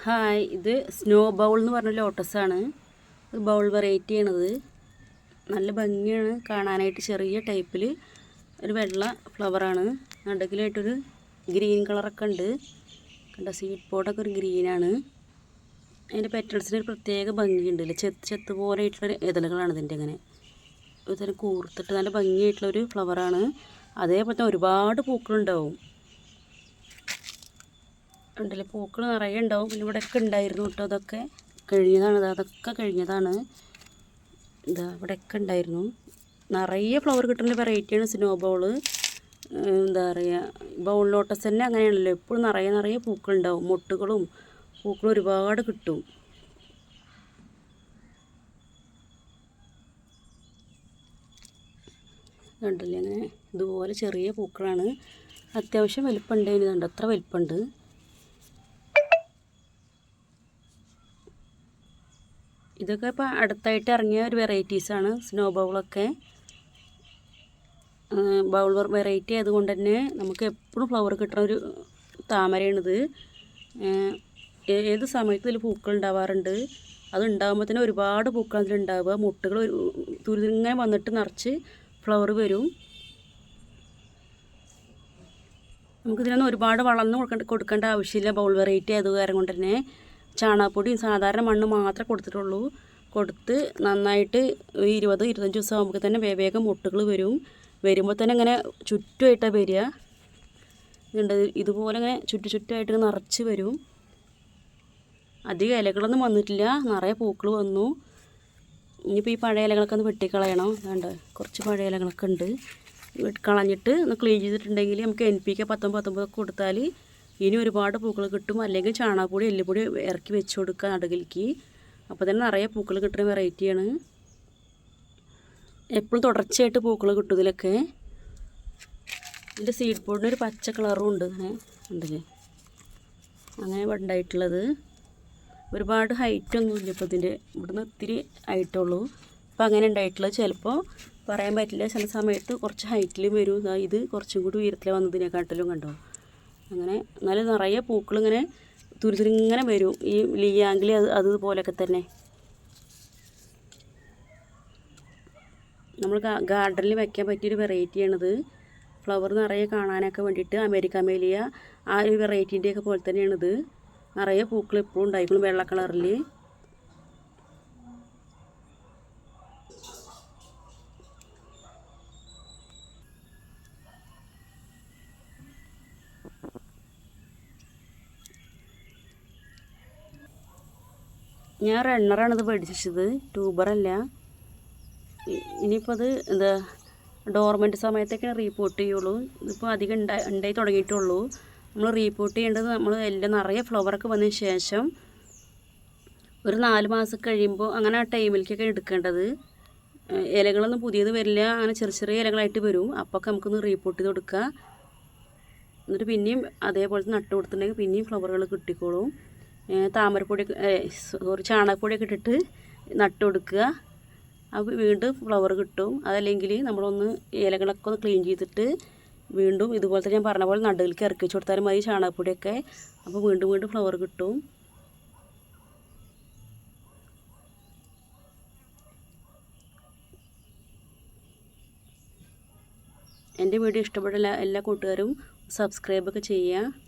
Hi, ഇത് snow bowl എന്ന് പറഞ്ഞ ലോട്ടസാണ്. ഇത് ബൗൾ വെറൈറ്റി ആണത്. നല്ല ഭംഗിയാണ് കാണാനായിട്ട്. ചെറിയ ടൈപ്പിൽ ഒരു വെള്ള ഫ്ലവറാണ്. നടുക്കിലായിട്ടൊരു ഗ്രീൻ കളറൊക്കെ ഉണ്ട്. കണ്ട സീഡ് പോട്ടൊക്കെ ഒരു ഗ്രീനാണ്. അതിൻ്റെ പെറ്റൽസിന് ഒരു പ്രത്യേക ഭംഗിയുണ്ടല്ലേ, ചെത്ത് പോലെ ആയിട്ടുള്ള ഇതളുകളാണ് ഇതിൻ്റെ. ഇങ്ങനെ ഇതിന് കൂർത്തിട്ട് നല്ല ഭംഗിയായിട്ടുള്ളൊരു ഫ്ലവറാണ്. അതേപോലെ തന്നെ ഒരുപാട് പൂക്കളുണ്ടാവും. ഉണ്ടല്ലേ, പൂക്കൾ നിറയെ ഉണ്ടാവും. പിന്നെ ഇവിടെയൊക്കെ ഉണ്ടായിരുന്നു കേട്ടോ. അതൊക്കെ കഴിഞ്ഞതാണ്. അതൊക്കെ കഴിഞ്ഞതാണ്. ഇവിടെയൊക്കെ ഉണ്ടായിരുന്നു. നിറയെ ഫ്ലവർ കിട്ടുന്ന വെറൈറ്റിയാണ് സ്നോ ബൗള്. എന്താ പറയുക, ബൗൾ ലോട്ടസ് തന്നെ അങ്ങനെയാണല്ലോ, എപ്പോഴും നിറയെ പൂക്കളുണ്ടാവും. മൊട്ടുകളും പൂക്കളും ഒരുപാട് കിട്ടും. കണ്ടല്ലേ, അങ്ങനെ ഇതുപോലെ ചെറിയ പൂക്കളാണ്. അത്യാവശ്യം വലിപ്പമുണ്ട്. ഇതിനുണ്ട് അത്ര വലിപ്പമുണ്ട്. ഇതൊക്കെ ഇപ്പോൾ അടുത്തായിട്ട് ഇറങ്ങിയ ഒരു വെറൈറ്റീസാണ് സ്നോ ബൗളൊക്കെ. ബൗൾ വെറൈറ്റി ആയതുകൊണ്ട് തന്നെ നമുക്ക് എപ്പോഴും ഫ്ലവർ കിട്ടുന്ന ഒരു താമരയാണിത്. ഏത് സമയത്തും ഇതിൽ പൂക്കൾ ഉണ്ടാവാറുണ്ട്. അത് ഉണ്ടാകുമ്പോൾ തന്നെ ഒരുപാട് പൂക്കൾ അതിലുണ്ടാവുക. മുട്ടുകൾ തുരിങ്ങനെ വന്നിട്ട് നിറച്ച് ഫ്ലവർ വരും. നമുക്കിതിനൊന്നും ഒരുപാട് വളർന്ന് കൊടുക്കേണ്ട ആവശ്യമില്ല. ബൗൾ വെറൈറ്റി ആയത് കാരണം കൊണ്ട് തന്നെ ചാണകപ്പൊടിയും സാധാരണ മണ്ണ് മാത്രമേ കൊടുത്തിട്ടുള്ളൂ. കൊടുത്ത് നന്നായിട്ട് 20-25 ദിവസം ആകുമ്പോൾ തന്നെ വേഗം മുട്ടുകൾ വരുമ്പോൾ തന്നെ ഇങ്ങനെ ചുറ്റുമായിട്ടാണ് വരിക. ഇതുപോലെ ഇങ്ങനെ ചുറ്റുമായിട്ട് നിറച്ച് വരും. അധികം ഇലകളൊന്നും വന്നിട്ടില്ല, നിറയെ പൂക്കൾ വന്നു. ഇനിയിപ്പോൾ ഈ പഴയ ഇലകളൊക്കെ ഒന്ന് വെട്ടിക്കളയണം. വേണ്ട, കുറച്ച് പഴയ ഇലകളൊക്കെ ഉണ്ട്. കളഞ്ഞിട്ട് ഒന്ന് ക്ലീൻ ചെയ്തിട്ടുണ്ടെങ്കിൽ നമുക്ക് NPK 19 കൊടുത്താൽ ഇനി ഒരുപാട് പൂക്കൾ കിട്ടും. അല്ലെങ്കിൽ ചാണകപ്പൊടി എല്ലുപൊടി ഇറക്കി വെച്ച് കൊടുക്കുക നടുകിലേക്ക്. അപ്പോൾ തന്നെ നിറയെ പൂക്കൾ കിട്ടുന്ന വെറൈറ്റിയാണ്. എപ്പോഴും തുടർച്ചയായിട്ട് പൂക്കൾ കിട്ടും ഇതിലൊക്കെ. ഇതിൻ്റെ സീഡ് പോഡിന് ഒരു പച്ച കളറും ഉണ്ട്. അങ്ങനെ ഉണ്ടല്ലേ, അങ്ങനെ ഉണ്ടായിട്ടുള്ളത്. ഒരുപാട് ഹൈറ്റൊന്നും ഇല്ല ഇപ്പോൾ ഇതിൻ്റെ. ഇവിടുന്ന് ഒത്തിരി ഹൈറ്റുള്ളൂ. അപ്പോൾ അങ്ങനെ ഉണ്ടായിട്ടുള്ളത്. ചിലപ്പോൾ പറയാൻ പറ്റില്ല, ചില സമയത്ത് കുറച്ച് ഹൈറ്റിലും വരും. ഇത് കുറച്ചും കൂടി ഉയരത്തിൽ വന്നതിനെക്കാട്ടിലും കണ്ടോ. അങ്ങനെ നല്ല നിറയെ പൂക്കളിങ്ങനെ തുരിതുരിങ്ങനെ വരും. ഈ ലിയാങ്കിൽ അതുപോലെയൊക്കെ തന്നെ. നമ്മൾ ഗാർഡനിൽ വയ്ക്കാൻ പറ്റിയൊരു വെറൈറ്റിയാണിത്. ഫ്ലവർ നിറയെ കാണാനൊക്കെ വേണ്ടിയിട്ട് അമേരിക്ക മേലിയ ആ ഒരു വെറൈറ്റീൻ്റെയൊക്കെ പോലെ തന്നെയാണിത്. നിറയെ പൂക്കൾ എപ്പോഴും ഉണ്ടായിരിക്കും വെള്ള കളറിൽ. ഞാൻ റണ്ണറാണിത് മേടിച്ചത്, ട്യൂബറല്ല. ഇനിയിപ്പോൾ അത് ഡോർമെൻറ്റ് സമയത്തൊക്കെയാണ് റീപോർട്ട് ചെയ്യുള്ളൂ. ഇതിപ്പോൾ അധികം ഉണ്ടായി തുടങ്ങിയിട്ടുള്ളൂ. നമ്മൾ റീപോർട്ട് ചെയ്യേണ്ടത് നമ്മൾ എല്ലാം നിറയെ ഫ്ലവറൊക്കെ വന്നതിന് ശേഷം ഒരു 4 മാസം കഴിയുമ്പോൾ അങ്ങനെ ആ ടൈമിലേക്കൊക്കെ എടുക്കേണ്ടത്. ഇലകളൊന്നും പുതിയത് വരില്ല, അങ്ങനെ ചെറിയ ഇലകളായിട്ട് വരും. അപ്പോൾ ഒക്കെ നമുക്കൊന്ന് റീപോർട്ട് ചെയ്ത് കൊടുക്കുക. എന്നിട്ട് പിന്നെയും അതേപോലെ നട്ട് കൊടുത്തിട്ടുണ്ടെങ്കിൽ പിന്നെയും ഫ്ലവറുകൾ കിട്ടിക്കോളും. ചാണകപ്പൊടിയൊക്കെ ഇട്ടിട്ട് നട്ട് കൊടുക്കുക. അപ്പോൾ വീണ്ടും ഫ്ലവർ കിട്ടും. അതല്ലെങ്കിൽ നമ്മളൊന്ന് ഇലകളൊക്കെ ഒന്ന് ക്ലീൻ ചെയ്തിട്ട് വീണ്ടും ഇതുപോലത്തെ ഞാൻ പറഞ്ഞ പോലെ നടുവിലേക്ക് ഇറക്കി വെച്ച് കൊടുത്താലും മതി ചാണകപ്പൊടിയൊക്കെ. അപ്പോൾ വീണ്ടും ഫ്ലവർ കിട്ടും. എൻ്റെ വീഡിയോ ഇഷ്ടപ്പെട്ട എല്ലാ കൂട്ടുകാരും സബ്സ്ക്രൈബൊക്കെ ചെയ്യുക.